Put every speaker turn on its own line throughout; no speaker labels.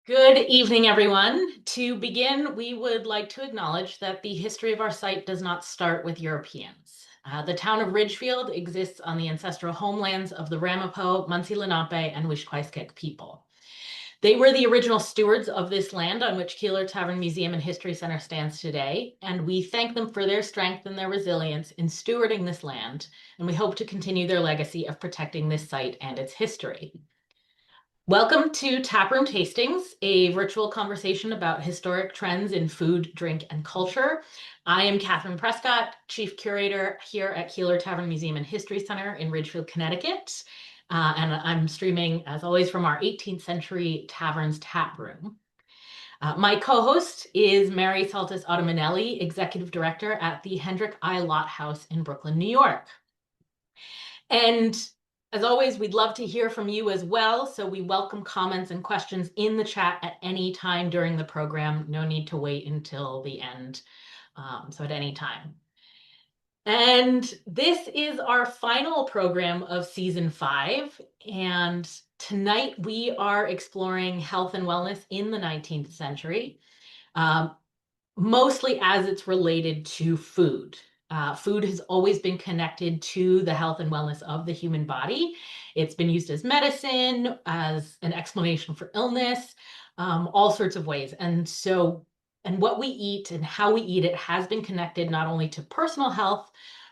Good evening, everyone. To begin, we would like to acknowledge that the history of our site does not start with Europeans. The town of Ridgefield exists on the ancestral homelands of the Ramapo, Munsee Lenape, and Wishquaesquic people. They were the original stewards of this land on which Keeler Tavern Museum and History Center stands today, and we thank them for their strength and their resilience in stewarding this land, and we hope to continue their legacy of protecting this site and its history. Welcome to Taproom Tastings, a virtual conversation about historic trends in food, drink, and culture. I am Catherine Prescott, Chief Curator here at Keeler Tavern Museum and History Center in Ridgefield, Connecticut. And I'm streaming, as always, from our 18th century tavern's tap room. My co-host is Mary Saltis Autominelli, Executive Director at the Hendrick I Lott House in Brooklyn, New York. And as always, we'd love to hear from you as well. So we welcome comments and questions in the chat at any time during the program. No need to wait until the end. So at any time. And this is our final program of season 5. And tonight we are exploring health and wellness in the 19th century, mostly as it's related to food. Food has always been connected to the health and wellness of the human body. It's been used as medicine, as an explanation for illness, all sorts of ways. And what we eat and how we eat it has been connected not only to personal health,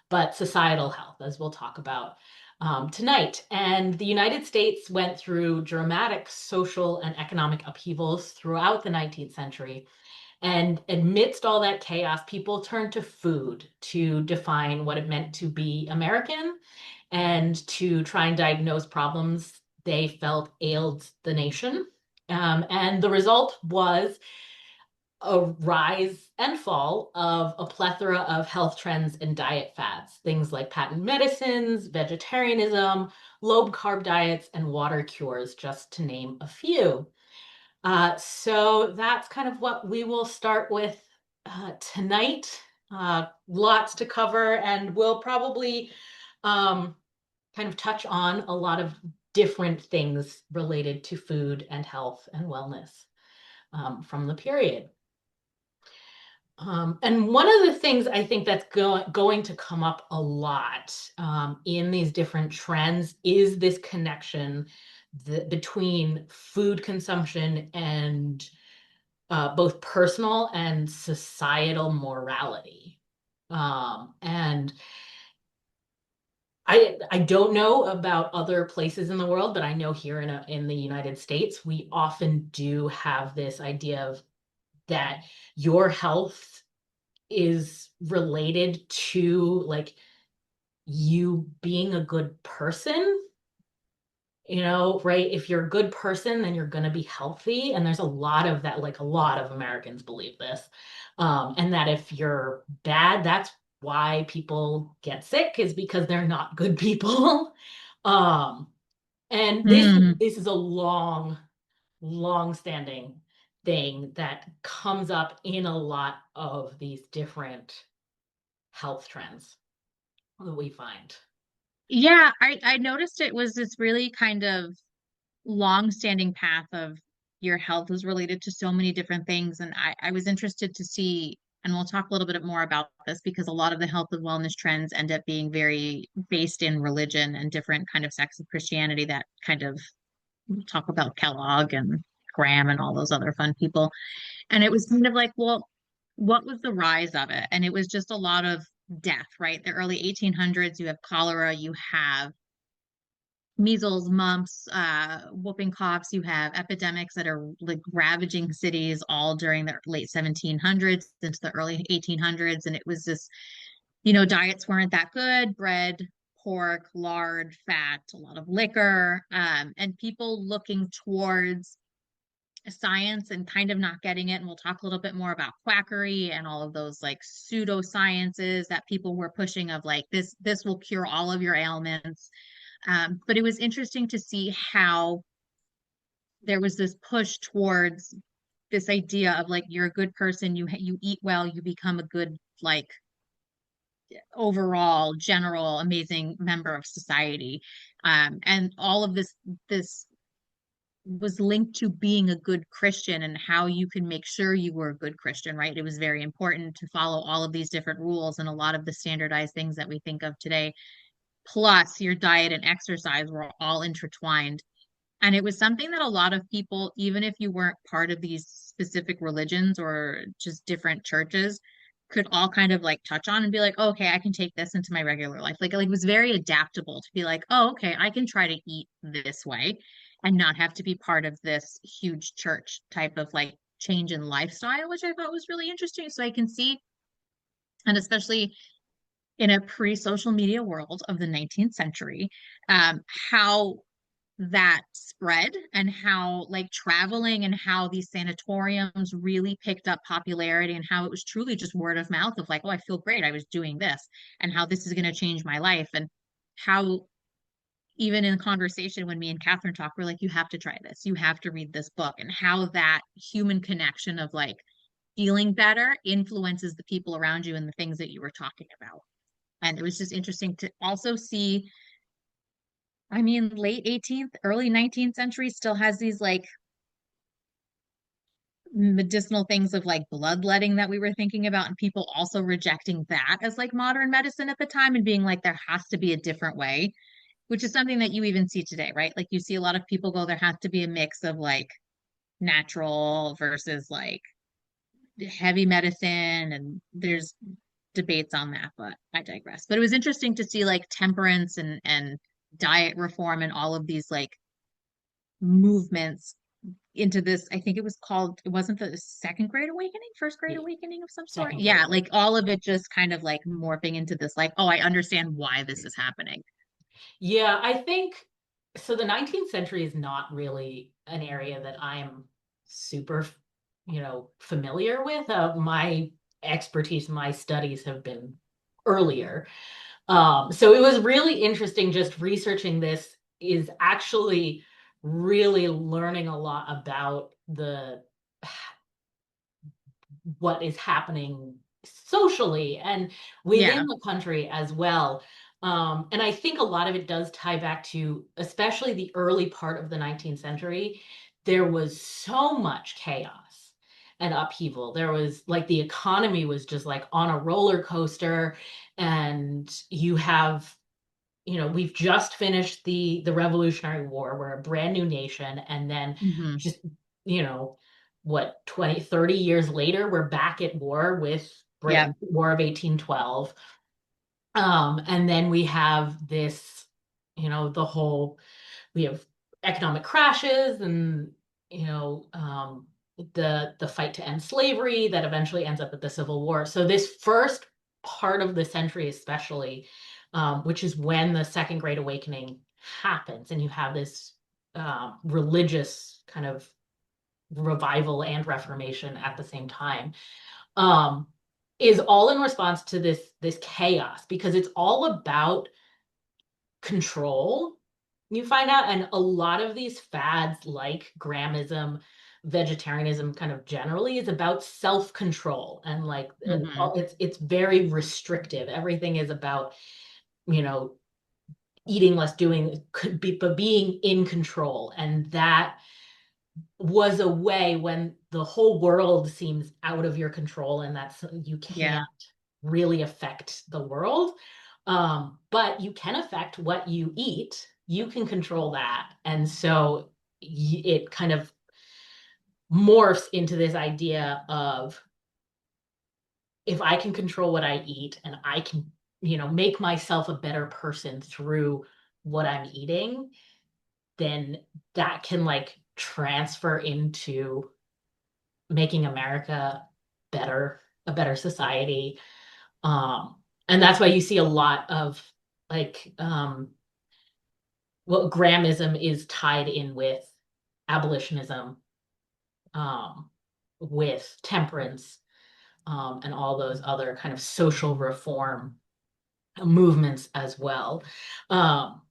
but societal health, as we'll talk about tonight. And the United States went through dramatic social and economic upheavals throughout the 19th century. And amidst all that chaos, people turned to food to define what it meant to be American and to try and diagnose problems they felt ailed the nation. And the result was a rise and fall of a plethora of health trends and diet fads, things like patent medicines, vegetarianism, low carb diets, and water cures, just to name a few. So that's kind of what we will start with tonight. Lots to cover, and we'll probably kind of touch on a lot of different things related to food and health and wellness from the period. And one of the things I think that's going to come up a lot in these different trends is this connection between food consumption and both personal and societal morality. And I don't know about other places in the world, but I know here in the United States, we often do have this idea of that your health is related to like you being a good person, right? If you're a good person, then you're going to be healthy. And there's a lot of that, like a lot of Americans believe this. And that if you're bad, that's why people get sick, is because they're not good people. um, and this is a long standing thing that comes up in a lot of these different health trends that we find.
Yeah, I noticed it was this really kind of long-standing path of your health is related to so many different things. And I was interested to see, and we'll talk a little bit more about this because a lot of the health and wellness trends end up being very based in religion and different kind of sects of Christianity that kind of talk about Kellogg and Graham and all those other fun people. And it was kind of like, well, what was the rise of it? And it was just a lot of death, right? The early 1800s, you have cholera, you have measles, mumps, whooping coughs. You have epidemics that are like ravaging cities all during the late 1700s into the early 1800s. And it was this, diets weren't that good: bread, pork, lard, fat, a lot of liquor, and people looking towards science and kind of not getting it. And we'll talk a little bit more about quackery and all of those like pseudosciences that people were pushing of like this will cure all of your ailments. But it was interesting to see how there was this push towards this idea of like you're a good person, you eat well, you become a good like overall general amazing member of society. And all of this was linked to being a good Christian and how you can make sure you were a good Christian, right? It was very important to follow all of these different rules and a lot of the standardized things that we think of today, plus your diet and exercise were all intertwined. And it was something that a lot of people, even if you weren't part of these specific religions or just different churches, could all kind of like touch on and be like, oh, okay, I can take this into my regular life. Like it was very adaptable to be like, oh, okay, I can try to eat this way and not have to be part of this huge church type of like change in lifestyle, which I thought was really interesting. So I can see, and especially in a pre-social media world of the 19th century, how that spread and how like traveling and how these sanatoriums really picked up popularity and how it was truly just word of mouth of like, oh, I feel great, I was doing this, and how this is going to change my life. And how even in conversation when me and Catherine talk, we're like, you have to try this, you have to read this book, and how that human connection of like feeling better influences the people around you and the things that you were talking about. And it was just interesting to also see, I mean, late 18th, early 19th century still has these like medicinal things of like bloodletting that we were thinking about, and people also rejecting that as like modern medicine at the time and being like, there has to be a different way, which is something that you even see today, right? Like you see a lot of people go, there has to be a mix of like natural versus like heavy medicine, and there's debates on that, but I digress. But it was interesting to see like temperance and diet reform and all of these like movements into this. I think it was called, it wasn't the second great awakening, first great
Yeah,
awakening of some sort.
second grade.
Yeah, like all of it just kind of like morphing into this, like, oh, I understand why this is happening.
Yeah, I think so. The 19th century is not really an area that I'm super, familiar with. My expertise, my studies have been earlier. So it was really interesting just researching this, is actually really learning a lot about the what is happening socially and
Yeah.
within the country as well. And I think a lot of it does tie back to, especially the early part of the 19th century, there was so much chaos and upheaval. There was like the economy was just like on a roller coaster, and you have, we've just finished the Revolutionary War. We're a brand new nation, and then
Hmm.
just, you know, what, 20, 30 years later, we're back at war with
Yep.
Britain, War of 1812. And then we have this, the whole, we have economic crashes, and, the fight to end slavery that eventually ends up at the Civil War. So this first part of the century, especially, which is when the Second Great Awakening happens, and you have this religious kind of revival and reformation at the same time, um, is all in response to this chaos, because it's all about control, you find out. And a lot of these fads like Grahamism, vegetarianism kind of generally is about self-control, and like
Hmm.
it's very restrictive. Everything is about, you know, eating less, doing could be, but being in control. And that was a way, when the whole world seems out of your control and that's, you can't
Yeah.
really affect the world. But you can affect what you eat. You can control that. And so it kind of morphs into this idea of, if I can control what I eat, and I can, make myself a better person through what I'm eating, then that can like transfer into making America better, a better society. Um, and that's why you see a lot of like, what Grahamism is tied in with abolitionism, um, with temperance, and all those other kind of social reform movements as well. Um,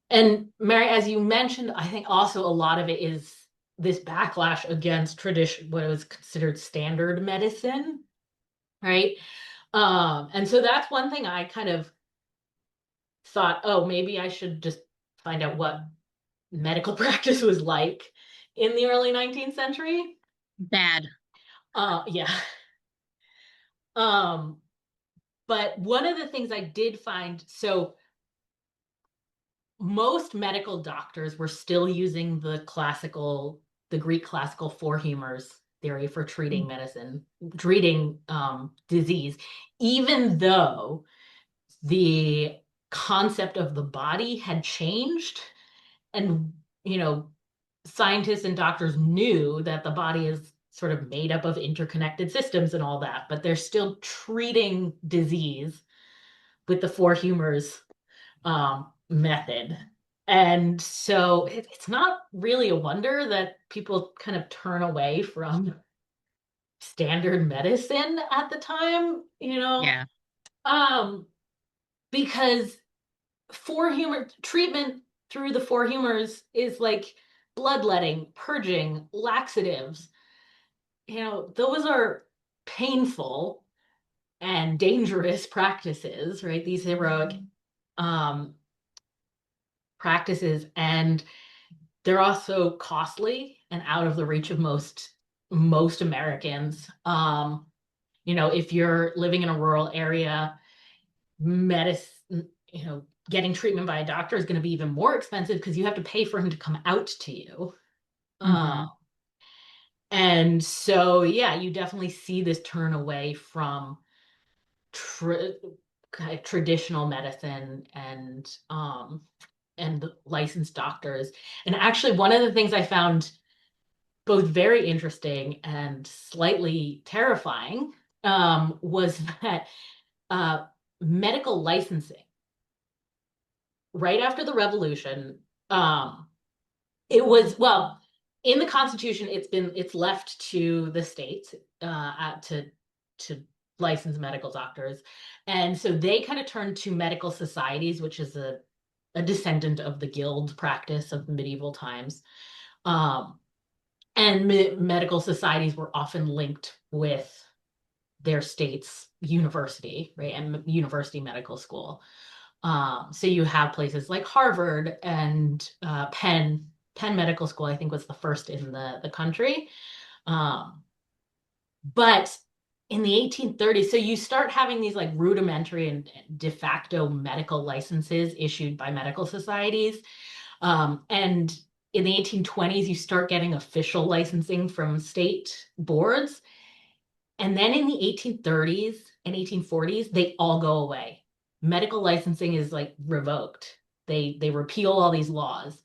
and Mary, as you mentioned, I think also a lot of it is this backlash against tradition, what was considered standard medicine, right? And so that's one thing I kind of thought, oh, maybe I should just find out what medical practice was like in the early 19th century.
Bad.
Yeah. Um, but one of the things I did find, so most medical doctors were still using the Greek classical four humors theory for treating disease, even though the concept of the body had changed. And, you know, scientists and doctors knew that the body is sort of made up of interconnected systems and all that, but they're still treating disease with the four humors method. And so it's not really a wonder that people kind of turn away from standard medicine at the time,
Yeah.
um, because four humor treatment through the four humors is like bloodletting, purging, laxatives. Those are painful and dangerous practices, right? These heroic um, practices, and they're also costly and out of the reach of most Americans. If you're living in a rural area, medicine, getting treatment by a doctor is going to be even more expensive because you have to pay for him to come out to you. Uh,
Hmm.
and so, yeah, you definitely see this turn away from tra- kind of traditional medicine and licensed doctors. And actually, one of the things I found both very interesting and slightly terrifying was that uh, medical licensing right after the revolution, um, it was, well, in the Constitution, it's left to the states to license medical doctors, and so they kind of turned to medical societies, which is a descendant of the guild practice of medieval times. Um, and medical societies were often linked with their state's university, right, and university medical school. So you have places like Harvard and Penn Medical School, I think was the first in the country. Um, but in the 1830s, so you start having these like rudimentary and de facto medical licenses issued by medical societies. And in the 1820s, you start getting official licensing from state boards. And then in the 1830s and 1840s, they all go away. Medical licensing is like revoked. They repeal all these laws.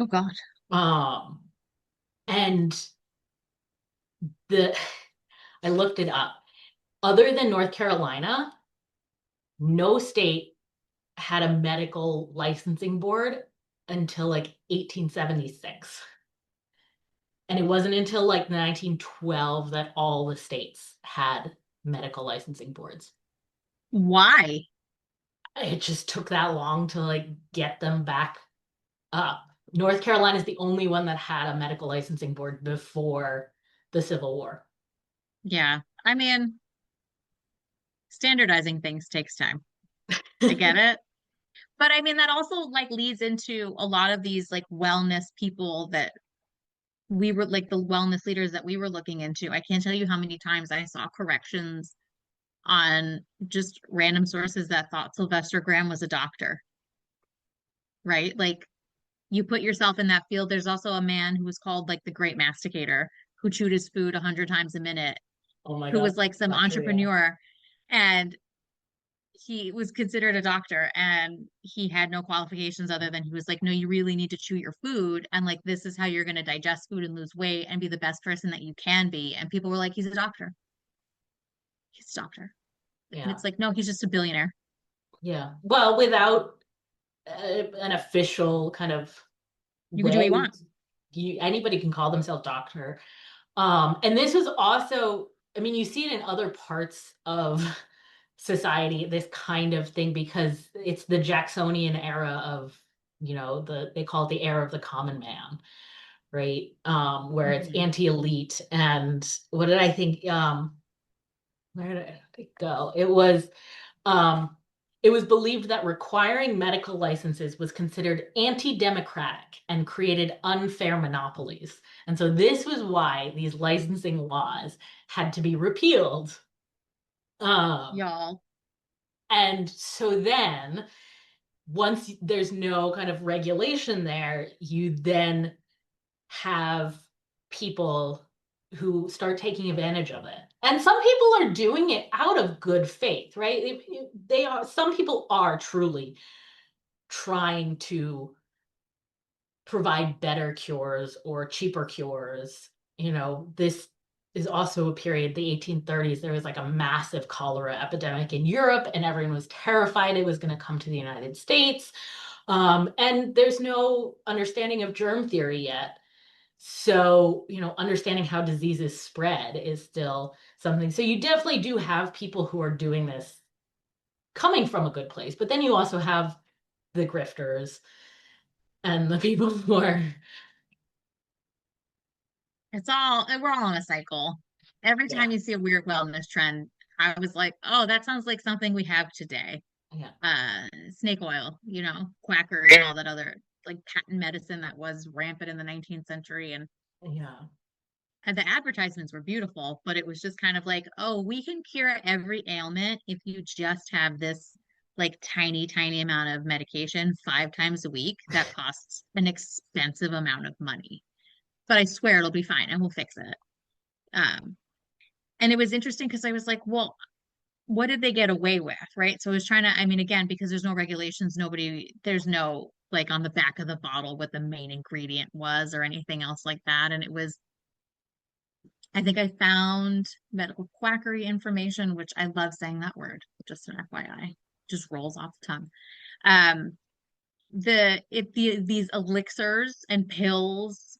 Oh God.
Um, and the I looked it up. Other than North Carolina, no state had a medical licensing board until like 1876. And it wasn't until like 1912 that all the states had medical licensing boards.
Why?
It just took that long to like get them back up. North Carolina is the only one that had a medical licensing board before the Civil War.
Yeah. I mean, standardizing things takes time. I get it. But I mean, that also like leads into a lot of these like wellness people that we were like the wellness leaders that we were looking into. I can't tell you how many times I saw corrections on just random sources that thought Sylvester Graham was a doctor, right? Like you put yourself in that field. There's also a man who was called like the great masticator who chewed his food 100 times a minute,
Oh my
who
God,
was like some
doctor, yeah.
entrepreneur. And he was considered a doctor and he had no qualifications other than he was like, no, you really need to chew your food. And like, this is how you're going to digest food and lose weight and be the best person that you can be. And people were like, he's a doctor. He's a doctor. And
Yeah.
it's like, no, he's just a billionaire.
Yeah. Well, without an official kind of
You can do what you
way,
want.
anybody can call themselves doctor. And this was also, I mean, you see it in other parts of society, this kind of thing, because it's the Jacksonian era of, they call it the era of the common man, right? Where it's
Mhm.
anti-elite. And what did I think? Where did it go? It was, um, It was believed that requiring medical licenses was considered anti-democratic and created unfair monopolies. And so this was why these licensing laws had to be repealed. Um,
Y'all.
and so then once there's no kind of regulation there, you then have people who start taking advantage of it. And some people are doing it out of good faith, right? They are, some people are truly trying to provide better cures or cheaper cures. This is also a period, the 1830s, there was like a massive cholera epidemic in Europe, and everyone was terrified it was going to come to the United States. And there's no understanding of germ theory yet. So, understanding how diseases spread is still something. So you definitely do have people who are doing this coming from a good place, but then you also have the grifters and the people who are,
We're all on a cycle. Every
yeah,
time you see a weird wellness trend, I was like, oh, that sounds like something we have today.
yeah,
Snake oil, quackery and all that other like patent medicine that was rampant in the 19th century.
yeah.
And the advertisements were beautiful, but it was just kind of like, oh, we can cure every ailment if you just have this like tiny, tiny amount of medication 5 times a week that costs an expensive amount of money. But I swear it'll be fine and we'll fix it. Um, and it was interesting because I was like, well, what did they get away with? Right. So I was trying to, I mean, again, because there's no regulations, there's no like on the back of the bottle what the main ingredient was or anything else like that. And it was, I think I found medical quackery information, which I love saying that word, just an FYI, just rolls off the tongue. Um, these elixirs and pills,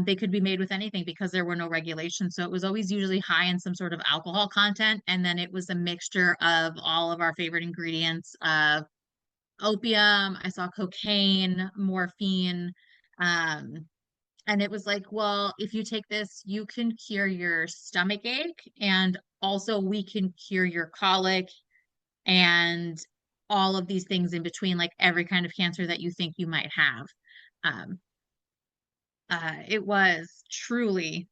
they could be made with anything because there were no regulations. So it was always usually high in some sort of alcohol content, and then it was a mixture of all of our favorite ingredients of opium. I saw cocaine, morphine, um, and it was like, well, if you take this, you can cure your stomach ache, and also we can cure your colic and all of these things in between, like every kind of cancer that you think you might have. Um, it was truly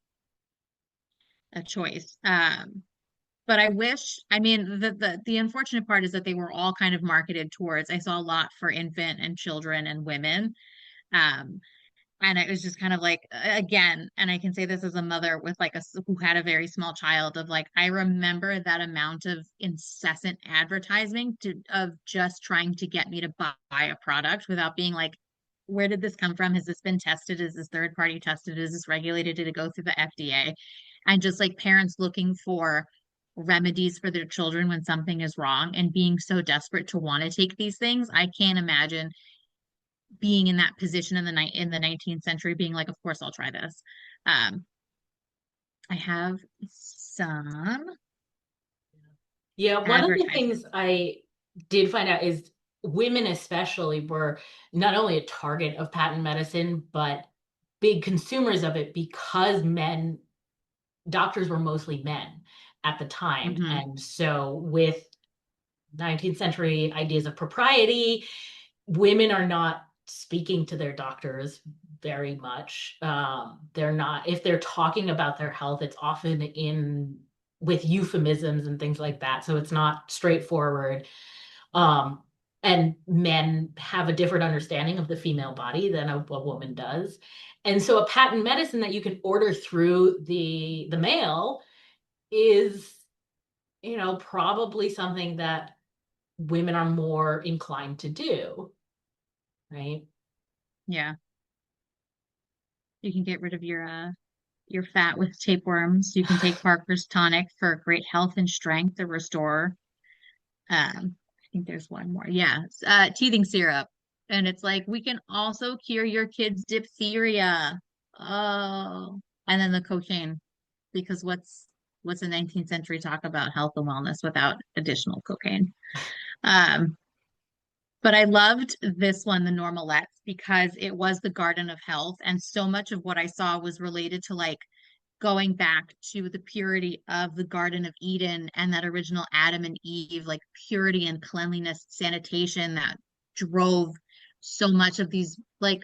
a choice. But I wish, I mean, the unfortunate part is that they were all kind of marketed towards, I saw a lot for infant and children and women. Um, and it was just kind of like, again, and I can say this as a mother with like who had a very small child, of like, I remember that amount of incessant advertising of just trying to get me to buy a product without being like, where did this come from? Has this been tested? Is this third party tested? Is this regulated? Did it go through the FDA? And just like parents looking for remedies for their children when something is wrong and being so desperate to want to take these things. I can't imagine being in that position in the 19th century, being like, of course I'll try this. Um, I have some
Yeah, one of the things
advertisements.
I did find out is women especially were not only a target of patent medicine, but big consumers of it because doctors were mostly men at the time.
Hmm.
And so with 19th century ideas of propriety, women are not speaking to their doctors very much. They're not, if they're talking about their health, it's often in with euphemisms and things like that. So it's not straightforward. Um, and men have a different understanding of the female body than a woman does. And so a patent medicine that you can order through the mail is, probably something that women are more inclined to do, right?
Yeah, you can get rid of your fat with tapeworms. You can take Parker's tonic for great health and strength to restore. I think there's one more. Yeah, teething syrup, and it's like we can also cure your kids' diphtheria. Oh, and then the cocaine, because what's the 19th century talk about health and wellness without additional cocaine? Um, but I loved this one, the Normalettes, because it was the Garden of Health, and so much of what I saw was related to like going back to the purity of the Garden of Eden and that original Adam and Eve, like purity and cleanliness, sanitation that drove so much of these, like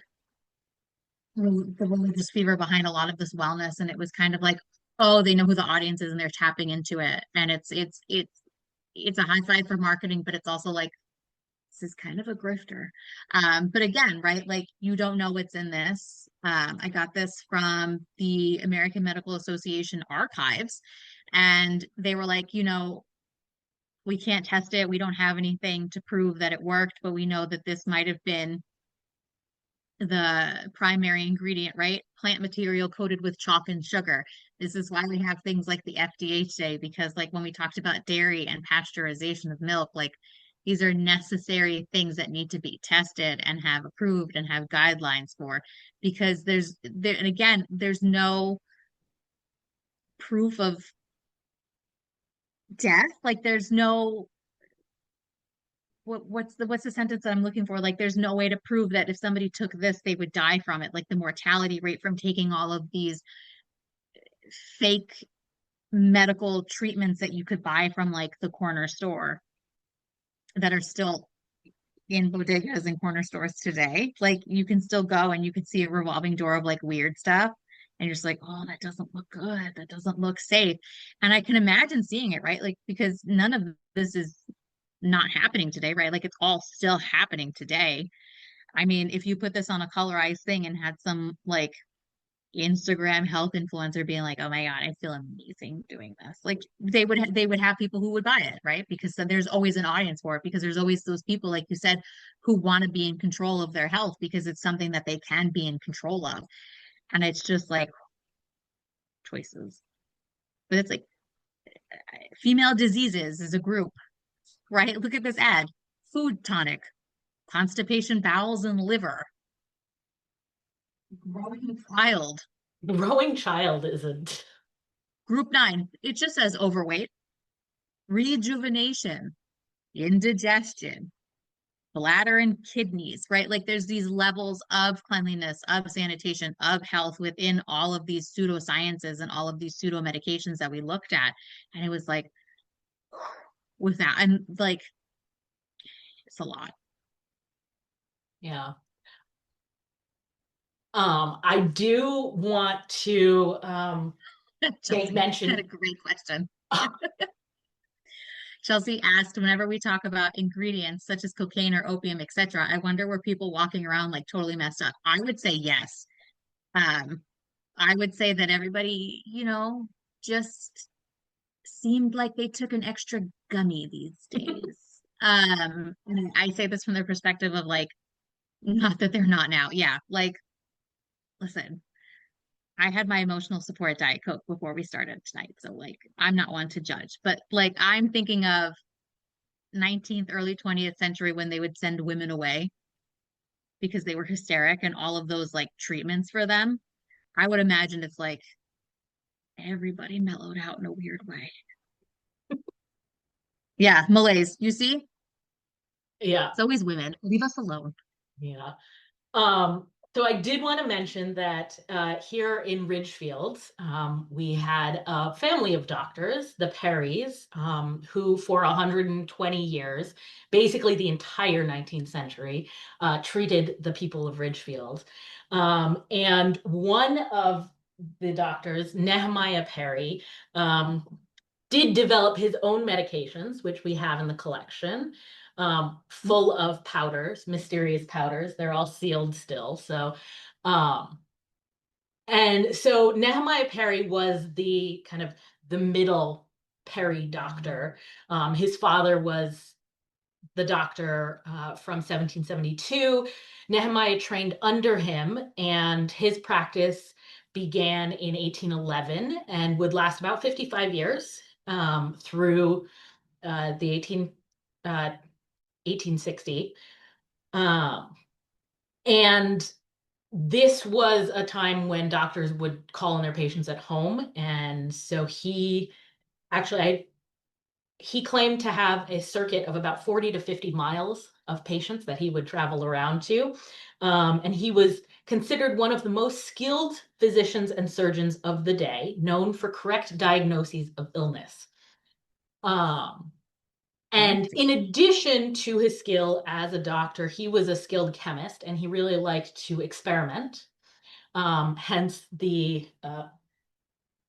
the religious fever behind a lot of this wellness. And it was kind of like, oh, they know who the audience is and they're tapping into it. And it's a high five for marketing, but it's also like, this is kind of a grifter. But again, right, like you don't know what's in this. I got this from the American Medical Association archives, and they were like, we can't test it. We don't have anything to prove that it worked, but we know that this might have been the primary ingredient, right? Plant material coated with chalk and sugar. This is why we have things like the FDA today, because like when we talked about dairy and pasteurization of milk, like these are necessary things that need to be tested and have approved and have guidelines for, because and again, there's no proof of death. Like there's no what's the sentence that I'm looking for? Like there's no way to prove that if somebody took this, they would die from it. Like the mortality rate from taking all of these fake medical treatments that you could buy from like the corner store that are still in bodegas and corner stores today. Like you can still go and you can see a revolving door of like weird stuff. And you're just like, oh, that doesn't look good. That doesn't look safe. And I can imagine seeing it, right? Like, because none of this is not happening today, right? Like it's all still happening today. I mean, if you put this on a colorized thing and had some like Instagram health influencer being like, "Oh my God, I feel amazing doing this," like they would have people who would buy it, right? Because then there's always an audience for it, because there's always those people, like you said, who want to be in control of their health because it's something that they can be in control of, and it's just like choices. But it's like female diseases is a group, right? Look at this ad: food tonic, constipation, bowels, and liver. Growing child.
Growing child isn't.
Group 9. It just says overweight, rejuvenation, indigestion, bladder and kidneys, right? Like there's these levels of cleanliness, of sanitation, of health within all of these pseudosciences and all of these pseudo medications that we looked at. And it was like, with that, and like, it's a lot.
Yeah. I do want to make
Chelsea had a
mention.
great question. Chelsea asked, whenever we talk about ingredients such as cocaine or opium, etc., I wonder were people walking around like totally messed up. I would say yes. Um, I would say that everybody, just seemed like they took an extra gummy these days. And I say this from the perspective of like, not that they're not now. Yeah, like, listen, I had my emotional support Diet Coke before we started tonight. So like I'm not one to judge, but like I'm thinking of 19th, early 20th century when they would send women away because they were hysteric and all of those like treatments for them. I would imagine it's like everybody mellowed out in a weird way. Yeah, malaise. You see?
Yeah,
It's always women. Leave us alone.
yeah. Um, so I did want to mention that here in Ridgefield, we had a family of doctors, the Perrys, who for 120 years, basically the entire 19th century, treated the people of Ridgefield. And one of the doctors, Nehemiah Perry, did develop his own medications, which we have in the collection, full of powders, mysterious powders. They're all sealed still. Um, so Nehemiah Perry was the kind of the middle Perry doctor. His father was the doctor from 1772. Nehemiah trained under him, and his practice began in 1811 and would last about 55 years through the 1860. And this was a time when doctors would call on their patients at home. And so actually, he claimed to have a circuit of about 40 to 50 miles of patients that he would travel around to. And he was considered one of the most skilled physicians and surgeons of the day, known for correct diagnoses of illness. And
Fancy.
in addition to his skill as a doctor, he was a skilled chemist and he really liked to experiment, hence the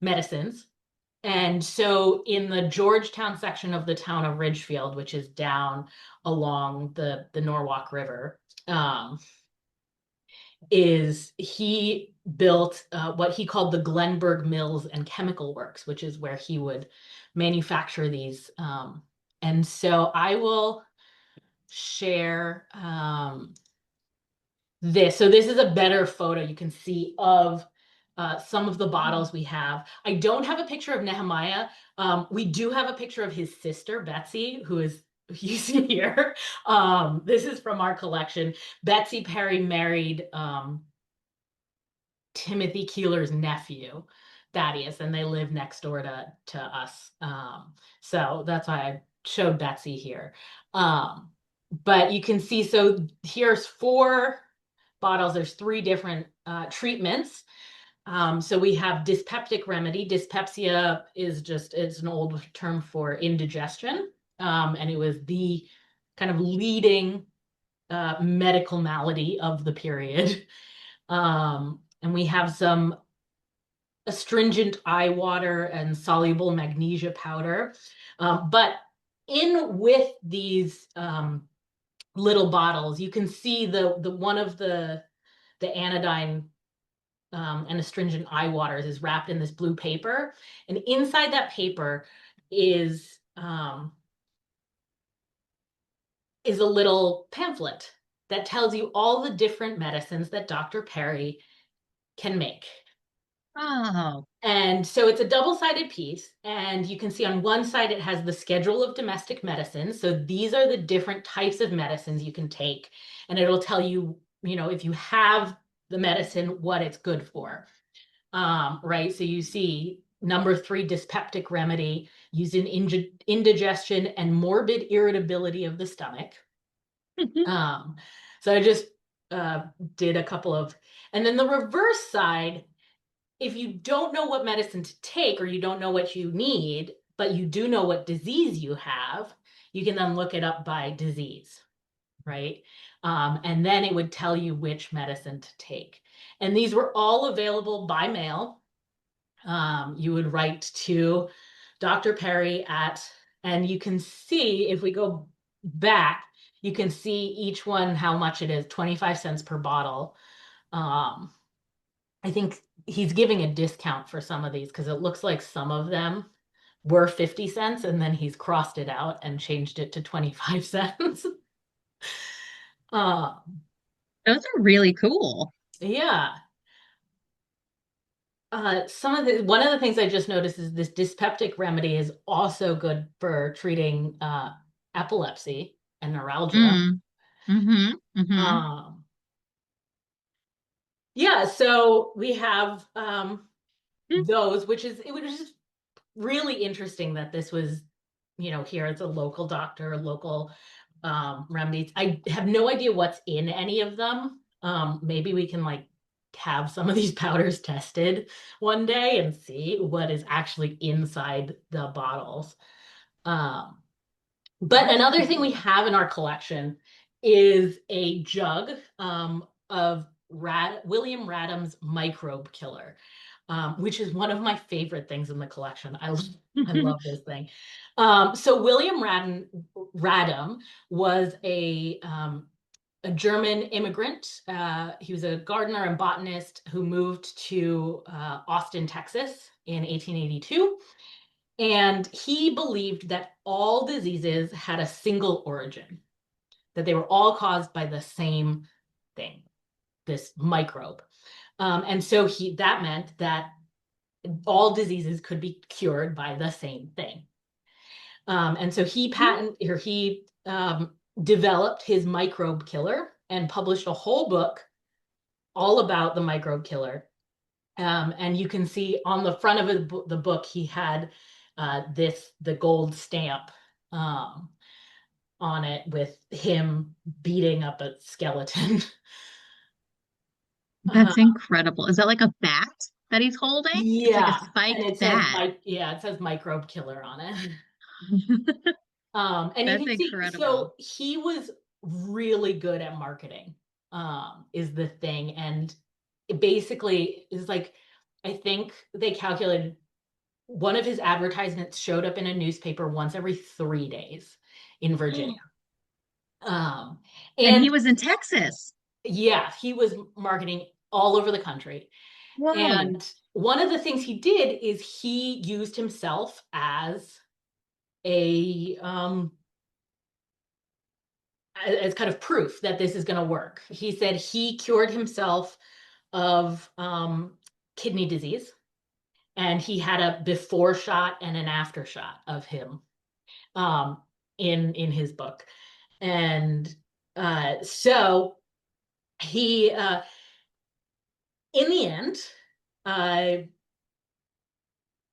medicines. And so in the Georgetown section of the town of Ridgefield, which is down along the Norwalk River, is he built what he called the Glenberg Mills and Chemical Works, which is where he would manufacture these. And so I will share this. So this is a better photo you can see of some of the bottles we have. I don't have a picture of Nehemiah. We do have a picture of his sister, Betsy, who is you see here. This is from our collection. Betsy Perry married Timothy Keeler's nephew, Thaddeus, and they live next door to us. So that's why I showed Betsy here. But you can see, so here's 4 bottles. There's 3 different treatments. So we have dyspeptic remedy. Dyspepsia is just, it's an old term for indigestion. And it was the kind of leading medical malady of the period. And we have some astringent eye water and soluble magnesia powder. But in with these little bottles, you can see the one of the anodyne and astringent eye waters is wrapped in this blue paper, and inside that paper is a little pamphlet that tells you all the different medicines that Dr. Perry can make.
Oh,
And so it's a double-sided piece, and you can see on one side it has the schedule of domestic medicines. So these are the different types of medicines you can take, and it'll tell you, if you have the medicine, what it's good for. Right? So you see number 3, dyspeptic remedy, used in indigestion and morbid irritability of the stomach. So I just did a couple of, and then the reverse side, if you don't know what medicine to take or you don't know what you need, but you do know what disease you have, you can then look it up by disease, right? And then it would tell you which medicine to take. And these were all available by mail. You would write to Dr. Perry and you can see, if we go back, you can see each one, how much it is, 25 cents per bottle. I think he's giving a discount for some of these because it looks like some of them were 50 cents and then he's crossed it out and changed it to 25 cents. uh,
those are really cool.
yeah. One of the things I just noticed is this dyspeptic remedy is also good for treating epilepsy and neuralgia.
Mm. Mm-hmm. Mm-hmm.
Um, yeah, so we have those, it was just really interesting that this was, here it's a local doctor, local remedies. I have no idea what's in any of them. Maybe we can have some of these powders tested one day and see what is actually inside the bottles. Um, but
That's
another thing we
cool.
have in our collection is a jug of William Radham's microbe killer, which is one of my favorite things in the collection. I love this thing. So William Radham was a German immigrant. He was a gardener and botanist who moved to Austin, Texas in 1882. And he believed that all diseases had a single origin, that they were all caused by the same thing, this microbe. And so that meant that all diseases could be cured by the same thing. And so he developed his microbe killer and published a whole book all about the microbe killer. And you can see on the front of the book, he had the gold stamp on it with him beating up a skeleton. Uh,
That's incredible. Is that like a bat that he's holding? It's like a
yeah, and
spiked
it says
bat.
yeah, it says microbe killer on it. And you
That's
can see,
incredible.
so he was really good at marketing, is the thing. And it basically is like, I think they calculated one of his advertisements showed up in a newspaper once every 3 days in Virginia. Um,
And
and
he was in Texas.
yeah, he was marketing all over the country.
Whoa.
And one of the things he did is he used himself as a as kind of proof that this is going to work. He said he cured himself of kidney disease, and he had a before shot and an after shot of him um, in his book. And so he, in the end, uh,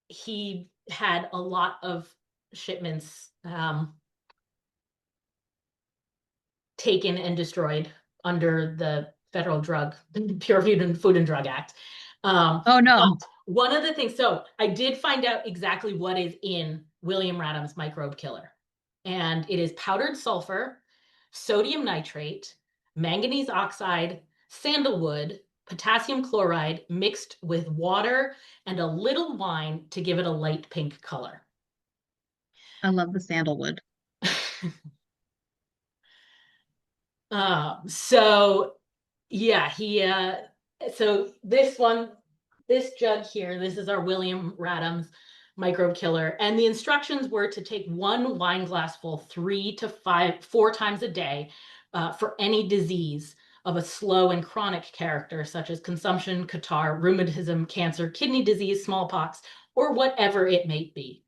he had a lot of shipments taken and destroyed under the federal drug, Pure Food and Drug Act.
Oh
But
no.
one of the things, so I did find out exactly what is in William Radham's microbe killer. And it is powdered sulfur, sodium nitrate, manganese oxide, sandalwood, potassium chloride mixed with water and a little wine to give it a light pink color.
I love the sandalwood.
So yeah, so this one, this jug here, this is our William Radham's microbe killer. And the instructions were to take one wine glass full 4 times a day for any disease of a slow and chronic character, such as consumption, catarrh, rheumatism, cancer, kidney disease, smallpox, or whatever it may be.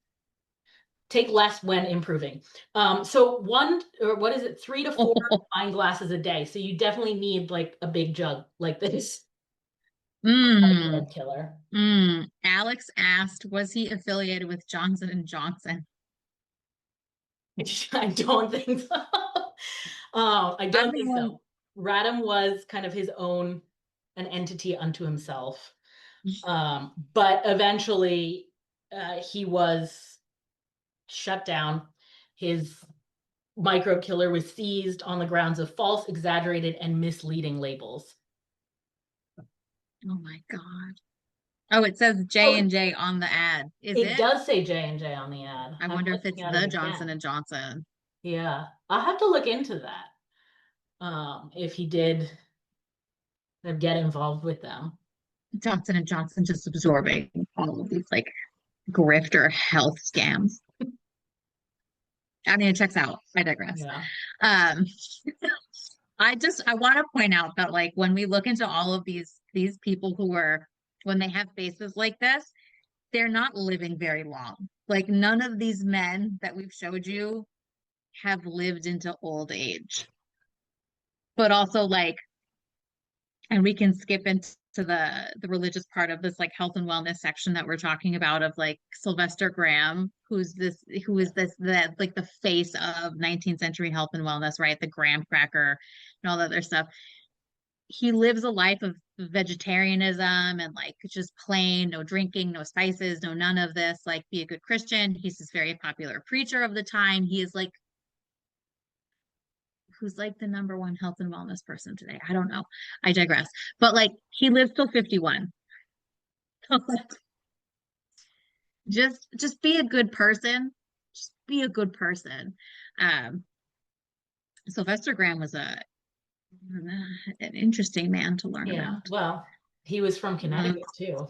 Take less when improving. So one, or what is it, 3 to 4 wine glasses a day. So you definitely need like a big jug like this.
Mm,
Microbe killer.
Alex asked, was he affiliated with Johnson and Johnson?
I don't think so. I
I
don't think
mean,
so. Radham was kind of his own, an entity unto himself. But eventually he was shut down. His microbe killer was seized on the grounds of false, exaggerated, and misleading labels.
oh my God. Oh, it says J
Oh,
and J on the ad. Is
it
it?
does say J&J on the ad.
I
I'm
wonder if
looking
it's
at it
the Johnson
again.
and Johnson.
Yeah, I'll have to look into that. If he did get involved with them.
Johnson and Johnson just absorbing all of these like grifter health scams. I mean, it checks out. I digress.
Yeah.
Um, I want to point out that like when we look into all of these people who are when they have faces like this, they're not living very long. Like none of these men that we've showed you have lived into old age. But also like, and we can skip into the religious part of this like health and wellness section that we're talking about of like Sylvester Graham, who is this the like the face of 19th century health and wellness, right? The graham cracker and all that other stuff. He lives a life of vegetarianism and like just plain no drinking, no spices, no none of this, like be a good Christian. He's this very popular preacher of the time. He is like who's like the number one health and wellness person today. I don't know. I digress. But like he lives till 51. Just be a good person. Just be a good person. Um, Sylvester Graham was an interesting man to learn
Yeah.
about.
Well, he was from
Mm.
Connecticut too.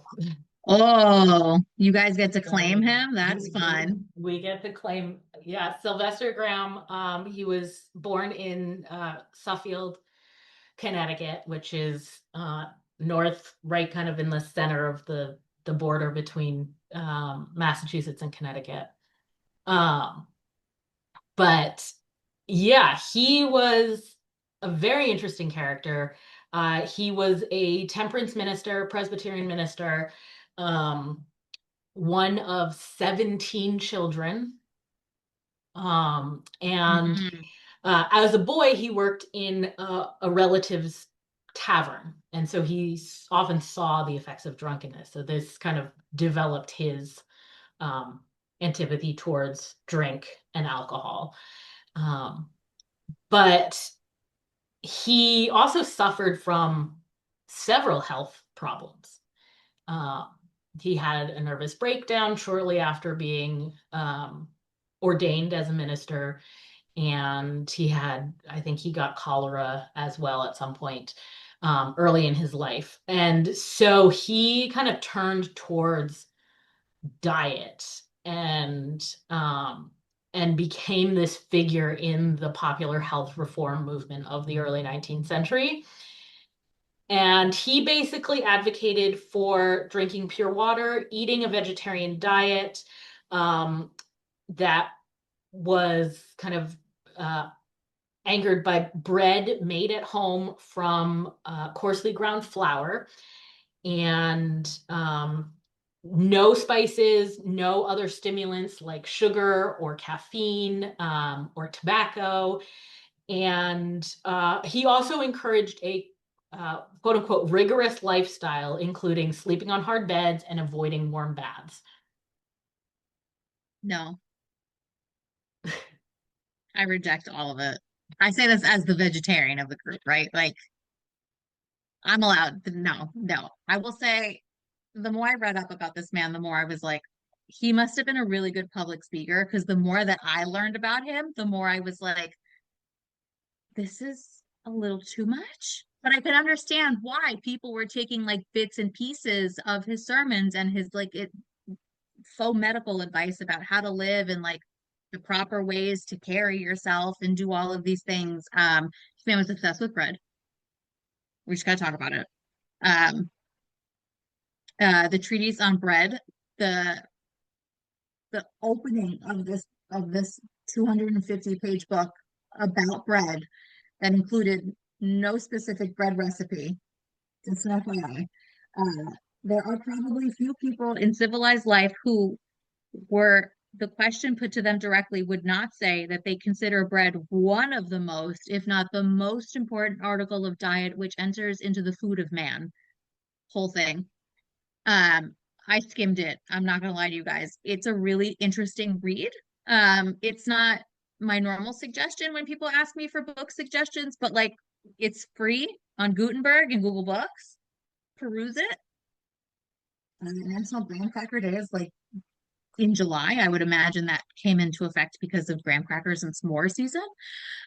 Oh, you guys get to
So
claim him? That's fun.
we get to claim, yeah, Sylvester Graham. He was born in Suffield, Connecticut, which is north, right, kind of in the center of the border between Massachusetts and Connecticut. Um, but yeah, he was a very interesting character. He was a temperance minister, Presbyterian minister, um, one of 17 children. And
Mhm.
as a boy, he worked in a relative's tavern. And so he often saw the effects of drunkenness. So this kind of developed his um, antipathy towards drink and alcohol. Um, but he also suffered from several health problems. Um, he had a nervous breakdown shortly after being ordained as a minister, and I think he got cholera as well at some point early in his life. And so he kind of turned towards diet and became this figure in the popular health reform movement of the early 19th century. And he basically advocated for drinking pure water, eating a vegetarian diet um, that was kind of anchored by bread made at home from coarsely ground flour and no spices, no other stimulants like sugar or caffeine or tobacco. And he also encouraged a quote unquote rigorous lifestyle, including sleeping on hard beds and avoiding warm baths.
No, I reject all of it. I say this as the vegetarian of the group, right? Like, I'm allowed to, no, no. I will say the more I read up about this man, the more I was like, he must have been a really good public speaker because the more that I learned about him, the more I was like, this is a little too much. But I could understand why people were taking like bits and pieces of his sermons and his like it faux medical advice about how to live and like the proper ways to carry yourself and do all of these things. This man was obsessed with bread. We just gotta talk about it. Um, the treatise on bread, the the opening of this 250-page book about bread that included no specific bread recipe. Just an FYI. There are probably few people in civilized life who were the question put to them directly would not say that they consider bread one of the most, if not the most important article of diet which enters into the food of man. Whole thing. Um, I skimmed it. I'm not gonna lie to you guys. It's a really interesting read. It's not my normal suggestion when people ask me for book suggestions, but like it's free on Gutenberg and Google Books. Peruse it. National Graham Cracker Day is like in July. I would imagine that came into effect because of graham crackers and s'more season.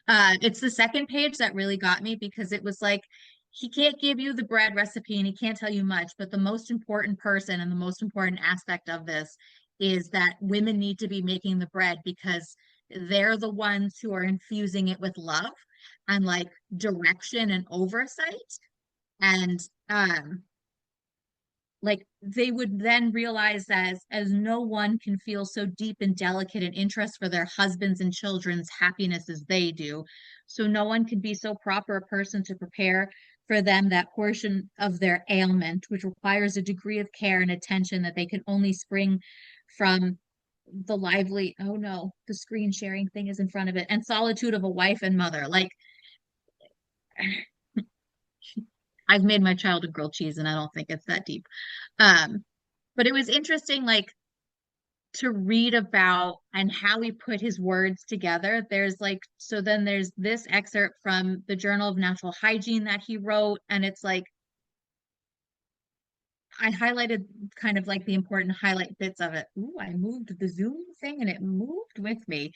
It's the second page that really got me because it was like he can't give you the bread recipe and he can't tell you much, but the most important person and the most important aspect of this is that women need to be making the bread because they're the ones who are infusing it with love and like direction and oversight. And like they would then realize that as no one can feel so deep and delicate an interest for their husbands and children's happiness as they do, so no one can be so proper a person to prepare for them that portion of their ailment which requires a degree of care and attention that they can only spring from the lively, oh no, the screen sharing thing is in front of it, and solitude of a wife and mother. Like I've made my child a grilled cheese and I don't think it's that deep. Um, but it was interesting, like to read about and how he put his words together. There's like, so then there's this excerpt from the Journal of Natural Hygiene that he wrote, and it's like, I highlighted kind of like the important highlight bits of it. Ooh, I moved the Zoom thing and it moved with me.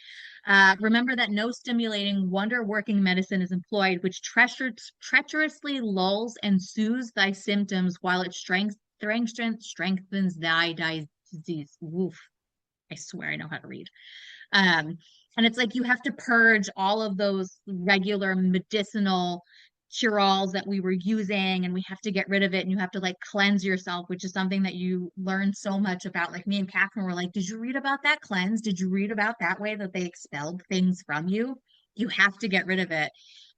Remember that no stimulating, wonder-working medicine is employed, which treacherously lulls and soothes thy symptoms while it strengthens thy disease. Oof. I swear I know how to read. Um, and it's like you have to purge all of those regular medicinal cure-alls that we were using, and we have to get rid of it, and you have to like cleanse yourself, which is something that you learn so much about. Like me and Catherine were like, did you read about that cleanse? Did you read about that way that they expelled things from you? You have to get rid of it.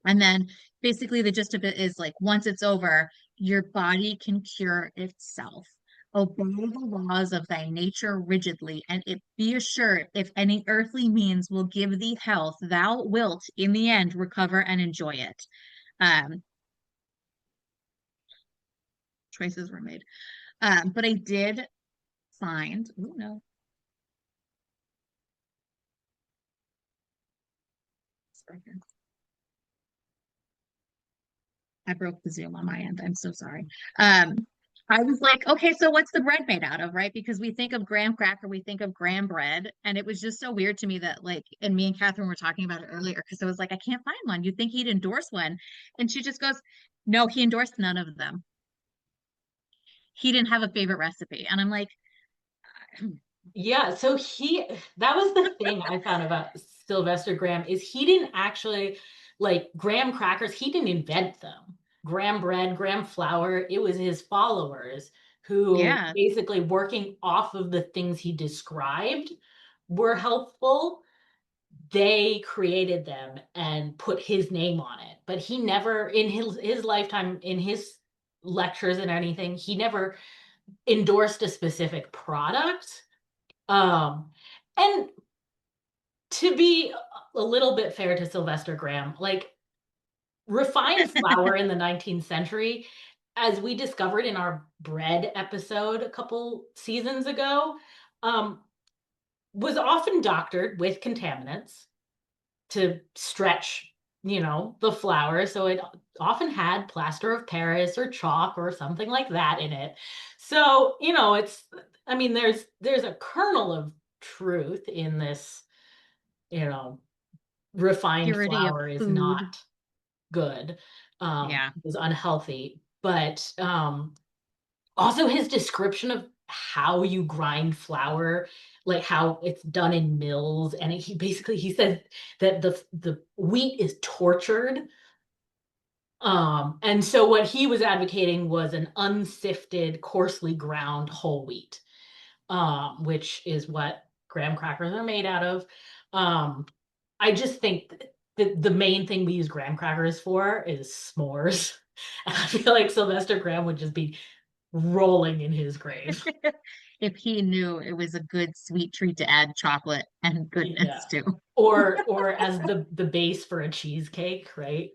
And then basically the gist of it is like once it's over, your body can cure itself. Obey the laws of thy nature rigidly, and it be assured, if any earthly means will give thee health, thou wilt in the end recover and enjoy it. Um, choices were made. But I did find, oh no, sorry. I broke the Zoom on my end. I'm so sorry. Um, I was like, okay, so what's the bread made out of, right? Because we think of graham cracker, we think of graham bread. And it was just so weird to me that, like, and me and Catherine were talking about it earlier because I was like, I can't find one. You'd think he'd endorse one. And she just goes, no, he endorsed none of them. He didn't have a favorite recipe. And I'm like,
Yeah, so that was the thing I found about Sylvester Graham is he didn't actually like graham crackers, he didn't invent them. Graham bread, graham flour, it was his followers who
yeah,
basically working off of the things he described were helpful. They created them and put his name on it. But he never in his lifetime, in his lectures and anything, he never endorsed a specific product. And to be a little bit fair to Sylvester Graham, like refined flour in the 19th century, as we discovered in our bread episode a couple seasons ago, um, was often doctored with contaminants to stretch, the flour. So it often had plaster of Paris or chalk or something like that in it. So, I mean, there's a kernel of truth in this, you know, refined
purity of
flour is
food.
not good,
Yeah.
is unhealthy. But also his description of how you grind flour, like how it's done in mills, and he said that the wheat is tortured. And so what he was advocating was an unsifted, coarsely ground whole wheat, which is what graham crackers are made out of. Um, I just think that the main thing we use graham crackers for is s'mores. And I feel like Sylvester Graham would just be rolling in his grave.
If he knew it was a good sweet treat to add chocolate and
Yeah.
goodness to.
Or as the base for a cheesecake, right?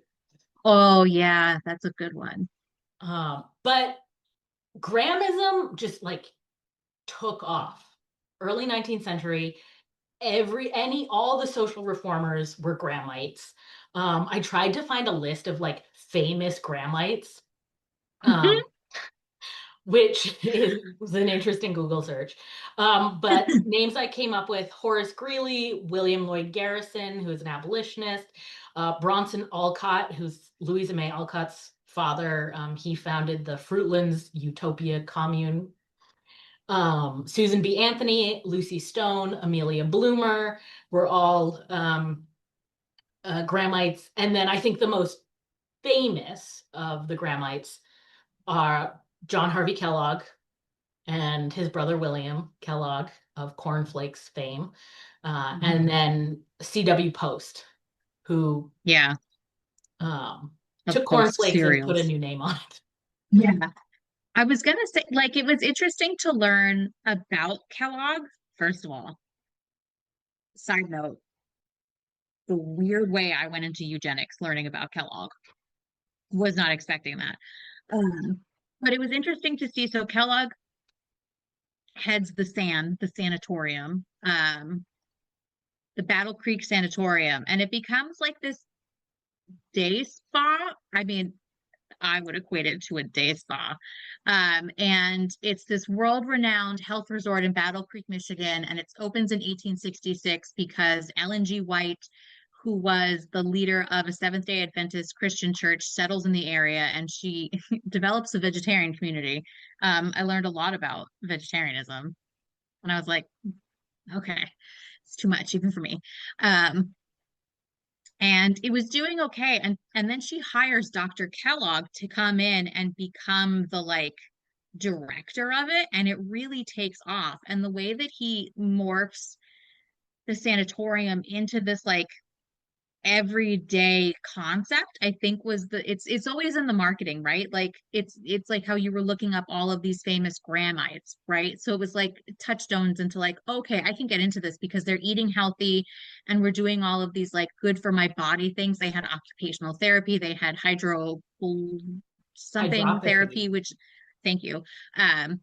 Oh yeah, that's a good one.
But Grahamism just like took off. Early 19th century, all the social reformers were Grahamites. I tried to find a list of like famous Grahamites. Um, which was an interesting Google search. But names I came up with: Horace Greeley, William Lloyd Garrison, who is an abolitionist, Bronson Alcott, who's Louisa May Alcott's father. He founded the Fruitlands Utopia Commune. Susan B. Anthony, Lucy Stone, Amelia Bloomer were all Grahamites. And then I think the most famous of the Grahamites are John Harvey Kellogg and his brother William Kellogg of Corn Flakes fame, and then C.W. Post, who
Yeah,
um,
of
took Corn
post
Flakes and put a
cereals.
new name on it.
Yeah. I was gonna say, like, it was interesting to learn about Kellogg, first of all. Side note, the weird way I went into eugenics learning about Kellogg. Was not expecting that. Um, but it was interesting to see. So Kellogg heads the sanatorium, the Battle Creek Sanatorium, and it becomes like this day spa. I mean, I would equate it to a day spa. And it's this world-renowned health resort in Battle Creek, Michigan, and it opens in 1866 because Ellen G. White, who was the leader of a Seventh-day Adventist Christian church, settles in the area and she develops a vegetarian community. I learned a lot about vegetarianism, and I was like, okay, it's too much even for me. Um, and it was doing okay, and then she hires Dr. Kellogg to come in and become the like director of it, and it really takes off. And the way that he morphs the sanatorium into this like everyday concept, I think was it's always in the marketing, right? Like it's like how you were looking up all of these famous gramites, right? So it was like touchstones into like, okay, I can get into this because they're eating healthy and we're doing all of these like good for my body things. They had occupational therapy, they had hydro something
Hydropathy.
therapy, which Thank you. Um,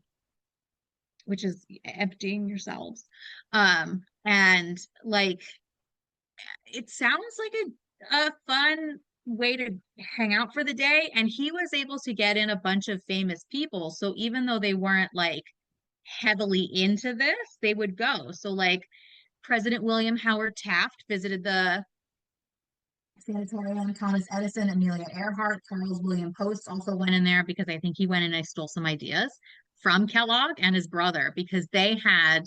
which is emptying yourselves. And like it sounds like a fun way to hang out for the day. And he was able to get in a bunch of famous people. So even though they weren't like heavily into this, they would go. So like President William Howard Taft visited the Sanitarium. Thomas Edison, Amelia Earhart, Charles William Post also went in there because I think he went and I stole some ideas from Kellogg and his brother because they had,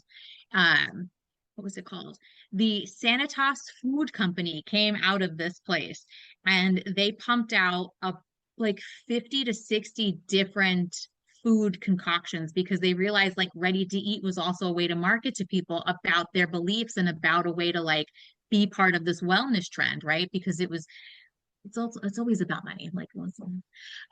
what was it called? The Sanitas Food Company came out of this place and they pumped out like 50 to 60 different food concoctions because they realized like ready to eat was also a way to market to people about their beliefs and about a way to like be part of this wellness trend, right? Because it's always about money, like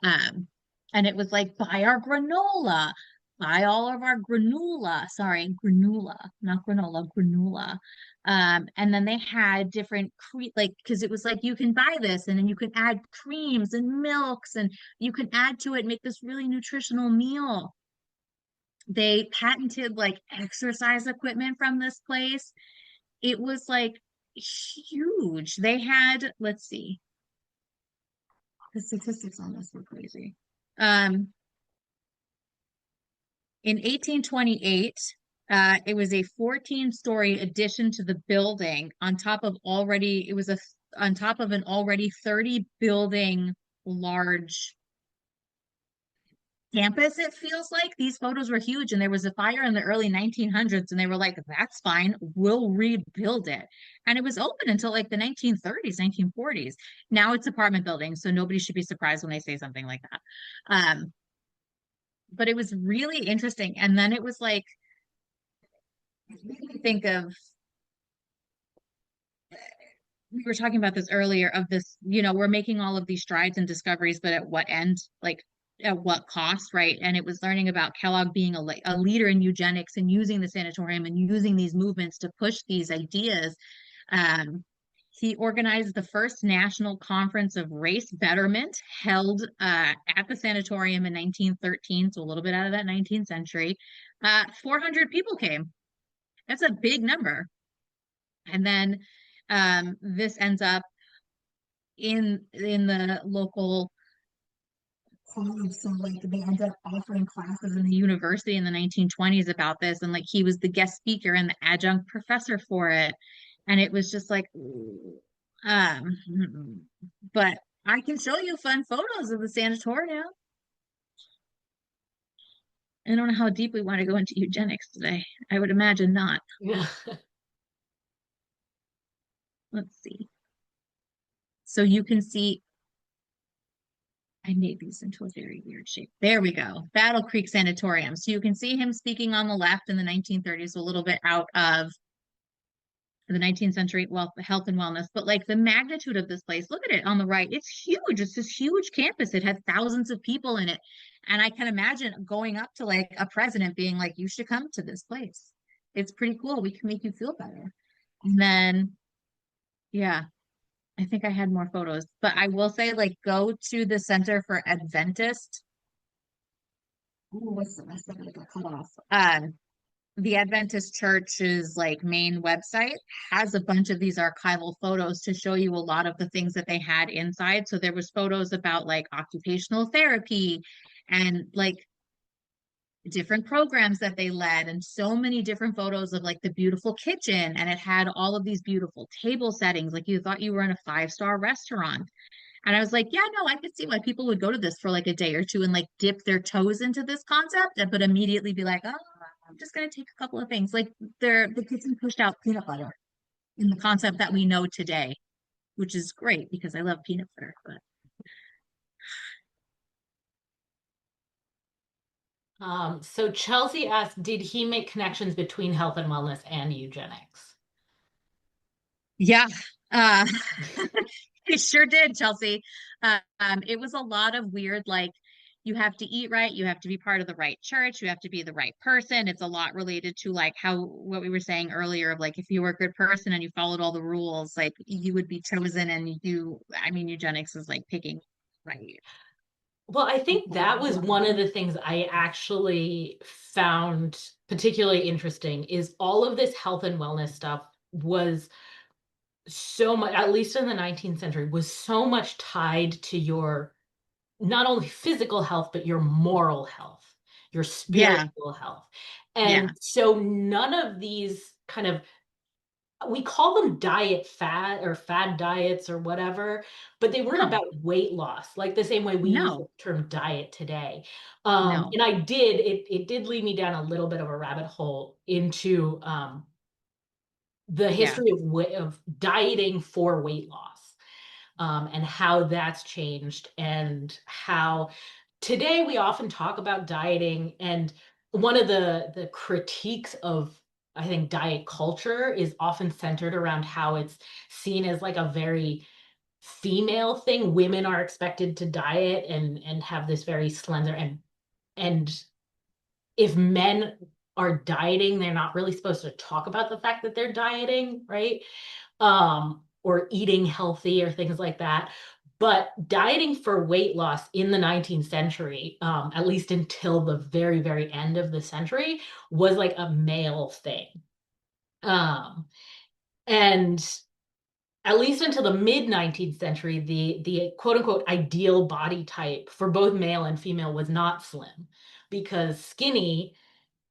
um, and it was like buy our granola, buy all of our granola. Sorry, granola, not granola, granola. And then they had different like because it was like you can buy this and then you can add creams and milks and you can add to it, make this really nutritional meal. They patented like exercise equipment from this place. It was like huge. They had, let's see, the statistics on this were crazy. Um, in 1828, it was a 14-story addition to the building on top of already, it was a on top of an already 30 building large campus, it feels like. These photos were huge, and there was a fire in the early 1900s, and they were like, that's fine, we'll rebuild it. And it was open until like the 1930s, 1940s. Now it's apartment buildings, so nobody should be surprised when they say something like that. But it was really interesting. And then it was like, think of, we were talking about this earlier of this, we're making all of these strides and discoveries, but at what end? Like at what cost, right? And it was learning about Kellogg being a leader in eugenics and using the sanatorium and using these movements to push these ideas. He organized the first national conference of race betterment held at the sanatorium in 1913, so a little bit out of that 19th century. 400 people came. That's a big number. And then this ends up in the local college. So like they end up offering classes in the university in the 1920s about this. And like he was the guest speaker and the adjunct professor for it. And it was just like, um, but I can show you fun photos of the sanatorium. I don't know how deep we want to go into eugenics today. I would imagine not.
Yeah.
Let's see. So you can see, I made these into a very weird shape. There we go. Battle Creek Sanatorium. So you can see him speaking on the left in the 1930s, a little bit out of the 19th century health and wellness, but like the magnitude of this place, look at it on the right. It's huge. It's this huge campus. It had thousands of people in it. And I can imagine going up to like a president being like, you should come to this place. It's pretty cool. We can make you feel better. And then, yeah, I think I had more photos, but I will say, like, go to the Center for Adventist. Ooh, what's the rest of it? Got cut off. The Adventist Church's like main website has a bunch of these archival photos to show you a lot of the things that they had inside. So there was photos about like occupational therapy and like different programs that they led and so many different photos of like the beautiful kitchen, and it had all of these beautiful table settings like you thought you were in a five-star restaurant. And I was like, yeah, no, I could see why people would go to this for like a day or two and like dip their toes into this concept, but immediately be like, oh, I'm just going to take a couple of things. Like the kitchen pushed out peanut butter in the concept that we know today, which is great because I love peanut butter. But
So Chelsea asked, did he make connections between health and wellness and eugenics?
yeah, uh, it sure did, Chelsea. It was a lot of weird, like, you have to eat right, you have to be part of the right church, you have to be the right person. It's a lot related to like how what we were saying earlier of like if you were a good person and you followed all the rules, like you would be chosen. And I mean, eugenics is like picking right.
Well, I think that was one of the things I actually found particularly interesting is all of this health and wellness stuff was so much, at least in the 19th century, was so much tied to your not only physical health, but your moral health, your
Yeah,
spiritual health.
yeah.
And so none of these kind of, we call them diet fad or fad diets or whatever, but they weren't
No,
about weight loss, like the same way we use the
no,
term diet today.
no.
And it did lead me down a little bit of a rabbit hole into the
Yeah.
history of dieting for weight loss, and how that's changed, and how today we often talk about dieting. And one of the critiques of, I think, diet culture is often centered around how it's seen as like a very female thing. Women are expected to diet and have this very slender, and if men are dieting, they're not really supposed to talk about the fact that they're dieting, right? Or eating healthy or things like that. But dieting for weight loss in the 19th century, at least until the very, very end of the century, was like a male thing. Um, and at least until the mid 19th century, the quote unquote ideal body type for both male and female was not slim, because skinny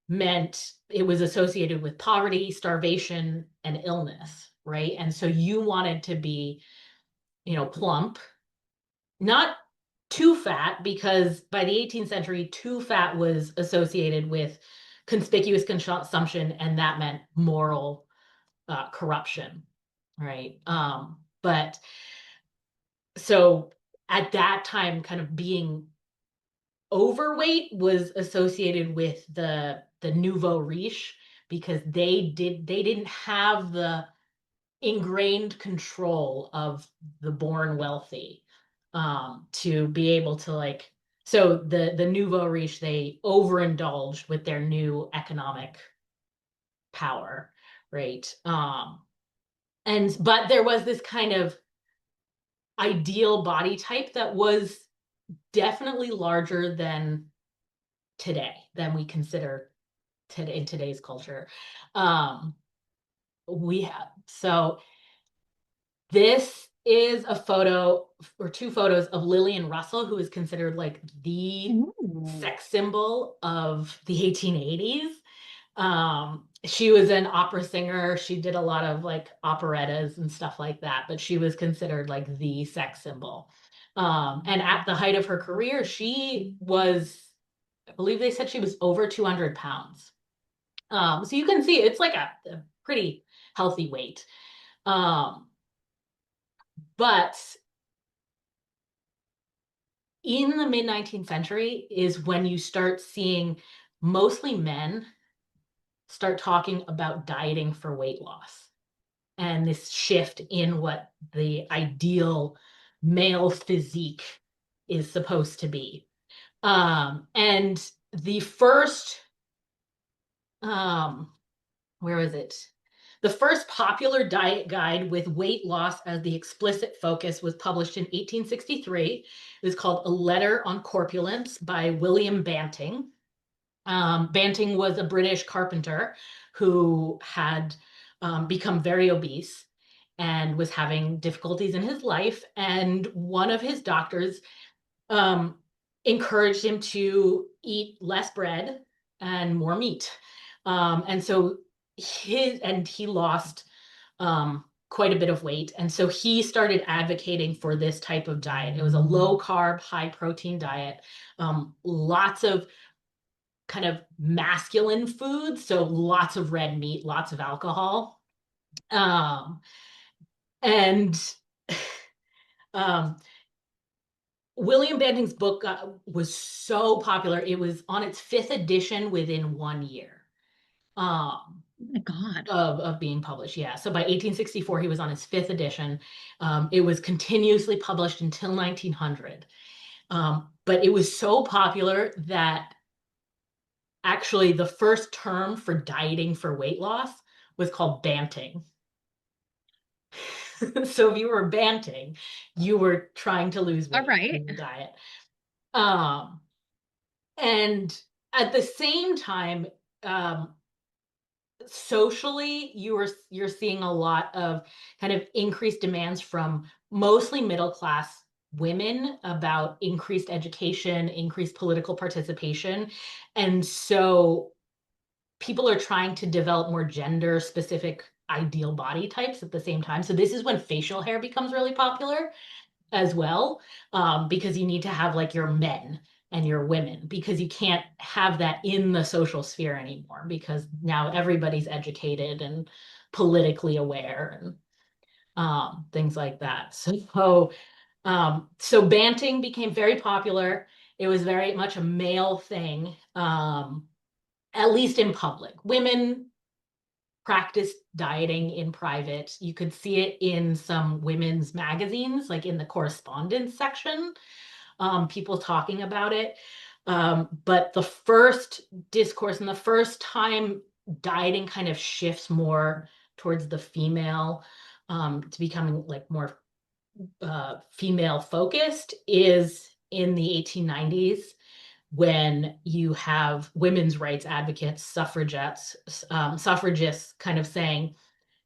meant it was associated with poverty, starvation, and illness, right? And so you wanted to be, plump, not too fat, because by the 18th century, too fat was associated with conspicuous consumption, and that meant moral corruption, right? But so at that time, kind of being overweight was associated with the nouveau riche, because they didn't have the ingrained control of the born wealthy, to be able to, like, so the nouveau riche, they overindulged with their new economic power, right? And but there was this kind of ideal body type that was definitely larger than today, than we consider today in today's culture. Um, we have so this is a photo, or two photos, of Lillian Russell, who is considered like the
Ooh.
sex symbol of the 1880s. She was an opera singer. She did a lot of like operettas and stuff like that, but she was considered like the sex symbol. And at the height of her career, she was, I believe they said she was over 200 pounds. So you can see it's like a pretty healthy weight. Um, but in the mid 19th century is when you start seeing mostly men start talking about dieting for weight loss, and this shift in what the ideal male physique is supposed to be. And the first, um, where is it? The first popular diet guide with weight loss as the explicit focus was published in 1863. It was called A Letter on Corpulence by William Banting. Banting was a British carpenter who had become very obese and was having difficulties in his life. And one of his doctors um, encouraged him to eat less bread and more meat. And so he lost quite a bit of weight. And so he started advocating for this type of diet. It was a low carb, high protein diet, lots of kind of masculine foods. So lots of red meat, lots of alcohol. Um, and um, William Banting's book was so popular. It was on its fifth edition within 1 year, um,
Oh my God.
of being published. Yeah. So by 1864, he was on his fifth edition. It was continuously published until 1900. But it was so popular that actually the first term for dieting for weight loss was called banting. So if you were banting, you were trying to lose
All
weight
right.
in the diet. Um, and at the same time, um, socially, you're seeing a lot of kind of increased demands from mostly middle class women about increased education, increased political participation. And so people are trying to develop more gender specific ideal body types at the same time. So this is when facial hair becomes really popular as well, because you need to have like your men and your women, because you can't have that in the social sphere anymore, because now everybody's educated and politically aware and things like that. So banting became very popular. It was very much a male thing, at least in public. Women practiced dieting in private. You could see it in some women's magazines, like in the correspondence section, people talking about it. But the first discourse and the first time dieting kind of shifts more towards the female, to becoming like more female focused is in the 1890s, when you have women's rights advocates, suffragists kind of saying,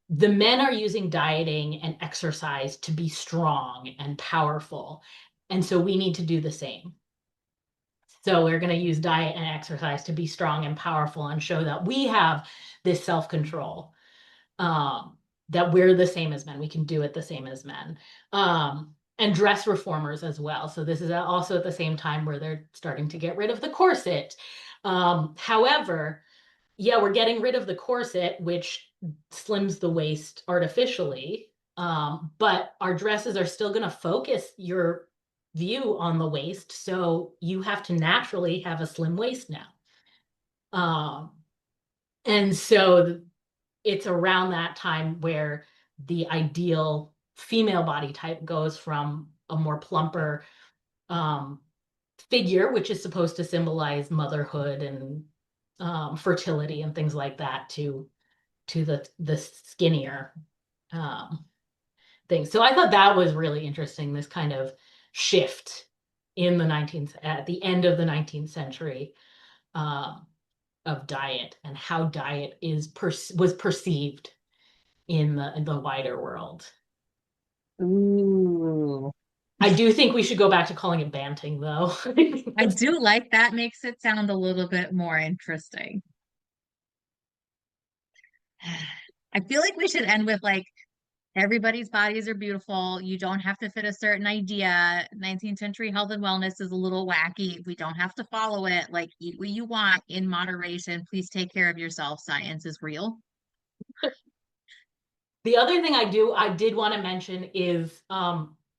the men are using dieting and exercise to be strong and powerful. And so we need to do the same. So we're going to use diet and exercise to be strong and powerful and show that we have this self-control, that we're the same as men. We can do it the same as men. And dress reformers as well. So this is also at the same time where they're starting to get rid of the corset. However, yeah, we're getting rid of the corset, which slims the waist artificially. But our dresses are still going to focus your view on the waist. So you have to naturally have a slim waist now. Um, and so it's around that time where the ideal female body type goes from a more plumper um, figure, which is supposed to symbolize motherhood and fertility and things like that, to the skinnier um, thing. So I thought that was really interesting. This kind of shift in the 19th, at the end of the 19th century, um, of diet and how diet was perceived in the wider world.
Ooh.
I do think we should go back to calling it banting, though.
I do like that. Makes it sound a little bit more interesting. I feel like we should end with like everybody's bodies are beautiful. You don't have to fit a certain idea. 19th century health and wellness is a little wacky. We don't have to follow it. Like eat what you want in moderation. Please take care of yourself. Science is real.
The other thing I did want to mention is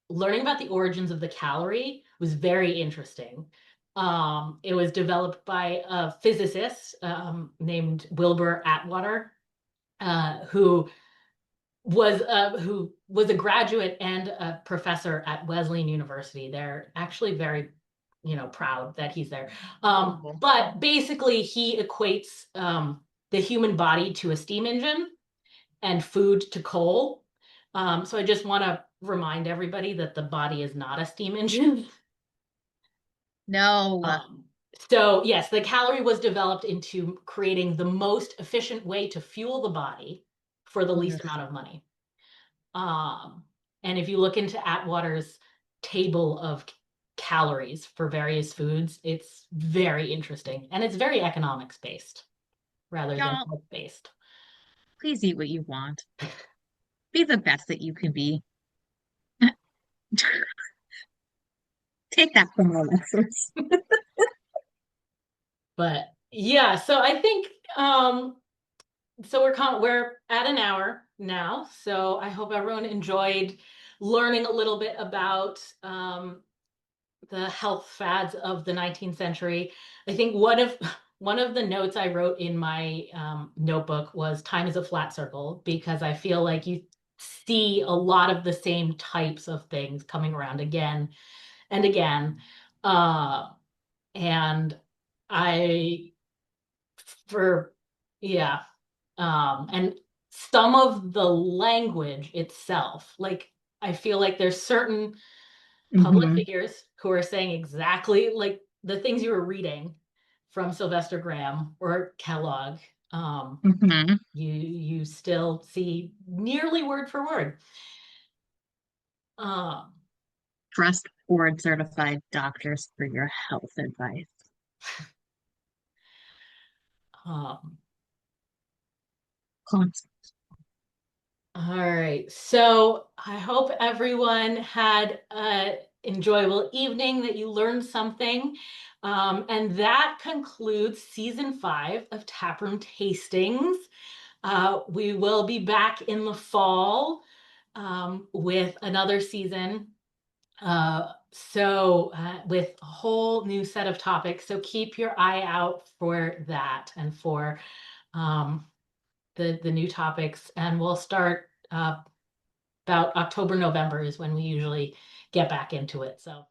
learning about the origins of the calorie was very interesting. It was developed by a physicist named Wilbur Atwater, who was a graduate and a professor at Wesleyan University. They're actually very, proud that he's there. But basically, he equates the human body to a steam engine and food to coal. So I just want to remind everybody that the body is not a steam engine.
No.
Um, so yes, the calorie was developed into creating the most efficient way to fuel the body for the least
Ugh.
amount of money. Um, and if you look into Atwater's table of calories for various foods, it's very interesting and it's very economics based rather than
Y'all,
health based.
please eat what you want. Be the best that you can be. Take that from all lessons.
But yeah, so I think so we're at an hour now. So I hope everyone enjoyed learning a little bit about the health fads of the 19th century. I think one of the notes I wrote in my notebook was time is a flat circle, because I feel like you see a lot of the same types of things coming around again and again. Uh, and I for yeah, and some of the language itself, like I feel like there's certain public
Hmm.
figures who are saying exactly like the things you were reading from Sylvester Graham or Kellogg.
Mhm.
You still see nearly word for word. Um,
Trust board certified doctors for your health advice.
um,
Cons-
all right. So I hope everyone had an enjoyable evening, that you learned something. And that concludes season 5 of Taproom Tastings. We will be back in the fall with another season. With a whole new set of topics. So keep your eye out for that and for um, the new topics. And we'll start about October, November is when we usually get back into it. So